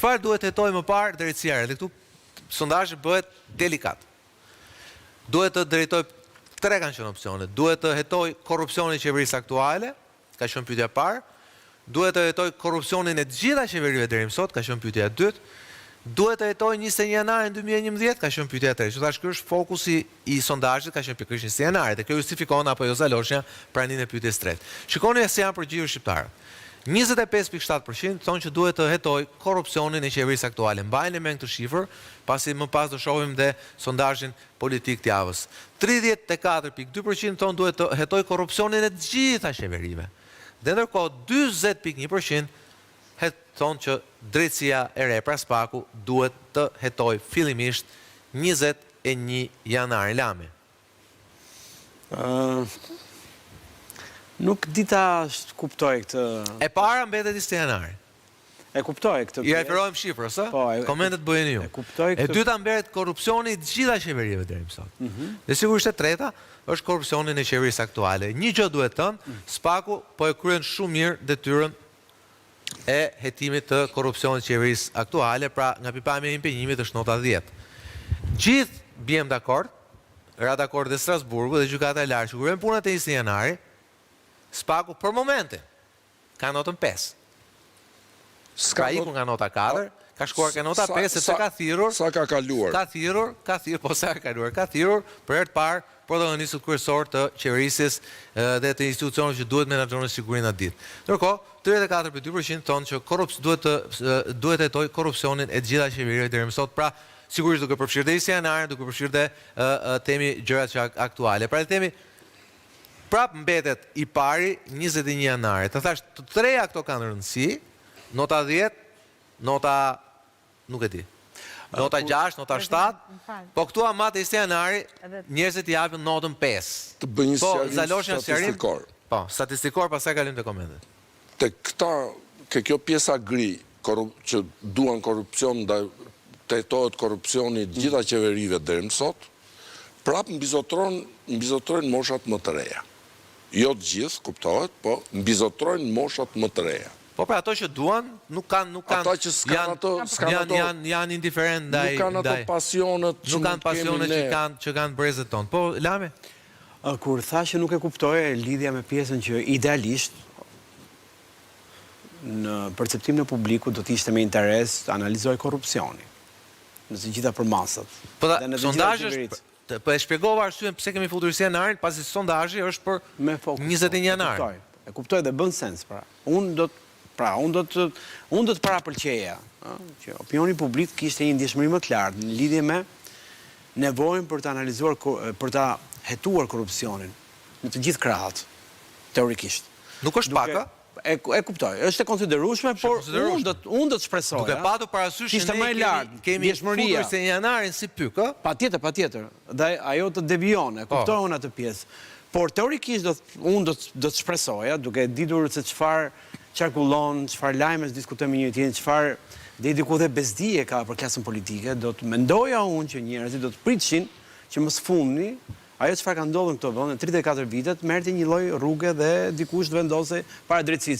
çfarë duhet hetojë më parë drejtësia? Dhe këtu sondazhi bëhet delikat. Duhet të drejtojë, tre kanë qenë opsione. Duhet të hetojë korrupsionin e qeverisë aktuale, ka qenë pyetja e parë. Duhet të hetojë korrupsionin e të gjitha qeverive deri më sot, ka qenë pyetja e dytë. Duhet të hetojë 21 janarin 2011, ka qenë pyetja e tretë. Që tash ky është fokusi i sondazhit, ka qenë pikërisht 21 janarit, dhe kjo justifikon apo jo Zaloshnja pranimin e pyetjes së tretë. Shikoni se janë përgjigjur shqiptarët. 25.7% thonë që duhet të hetojë korrupsionin e qeverisë aktuale. Mbajeni me këtë shifër, pasi më pas do shohim dhe sondazhin politik të javës. 34.2% thonë duhet të hetojë korrupsionin e të gjitha qeverive. Dhe ndërkohë 40.1% thonë që drejtësia e re, pra SPAK-u, duhet të hetojë fillimisht 21 janarin. Lami. Nuk dita kuptoj këtë... E para mbetet 20 janari. E kuptoj këtë... I referojmë shifrës, komentet bëjeni ju. E dyta mbetet korrupsioni i të gjitha qeverive deri më sot. Dhe sigurisht e treta është korrupsioni në qeverisë aktuale. Një gjë duhet thënë, SPAK-u po e kryen shumë mirë detyrën e hetimit të korrupsionit të qeverisë aktuale, pra nga pikpamja e impenjimit është nota 10. Gjithë bjem dakord, ra dakord dhe Strasburgu dhe gjykata e lartë që kryen punët e 20 janari, SPAK-u për momentin ka notën 5. Ka ikur nga nota 4, ka shkuar ka nota 5, sepse ka thirrur. Sa ka kaluar? Ka thirrur, po sa ka kaluar. Ka thirrur për herë të parë protagonistët kryesor të qeverisjes dhe të institucioneve që duhet menaxhojnë sigurinë atë ditë. Ndërkohë, 34.2% thonë që duhet të hetojë korrupsionin e të gjitha qeverive deri më sot, pra sigurisht duke përfshirë dhe 20 janarin, duke përfshirë dhe temi gjërat që aktuale. Pra temi prap mbetet i pari 21 janari. Të thash, të treja këto kanë rëndësi, nota 10, nota, nuk e di, nota 6, nota 7, po këtu amat e 20 janari, njerëzit i japin notën 5. Të bëjnë statistikor. Po, statistikor, pastaj kalim të komentet. Te këta, kjo pjesa gri, që duan korrupsion, të hetohet korrupsioni gjitha qeverive deri më sot, prap mbizotrojnë moshat më të reja. Jo të gjithë, kuptohet, po mbizotrojnë moshat më të reja. Po pra ato që duan, nuk kanë, ata që s'kan ato, janë indiferent ndaj, nuk kanë ato pasionet nuk kanë pasionet që kanë brezet tonë. Po, Lame? Kur thashë nuk e kuptoj lidhja me pjesën që idealisht në perceptim në publiku do t'ishte me interes të analizoj korrupsioni në të gjitha përmasat. Po da, sondazhi është, po e shpjegova arsyen pse kemi futur 20 janarin, pasi sondazhi është për 21 janar. E kuptoj dhe bën sens, pra. Unë do të parapëlqeja që opinioni publik kishte një ndjeshmëri më të lartë në lidhje me nevojën për të analizuar, për të hetuar korrupsionin në të gjithë krahat, teorikisht. Nuk është paka? E kuptoj, është e konsiderueshme, por unë do të shpresoja. Duke patur parasysh që ne kemi futur 20 janarin si pyk, ë? Patjetër. Dhe ajo të devion, e kuptoj unë atë pjesë. Por teorikisht unë do të shpresoja, duke ditur se çfarë qarkullon, çfarë lajmesh diskutojmë me njëri tjetrin, çfarë deri diku dhe bezdije ka për klasën politike, do të mendoja unë që njerëzit do të pritshin që më së fundmi ajo çfarë ka ndodhur në këto vende 34 vitet merrte një lloj rruge dhe dikush të vendosej para drejtësisë.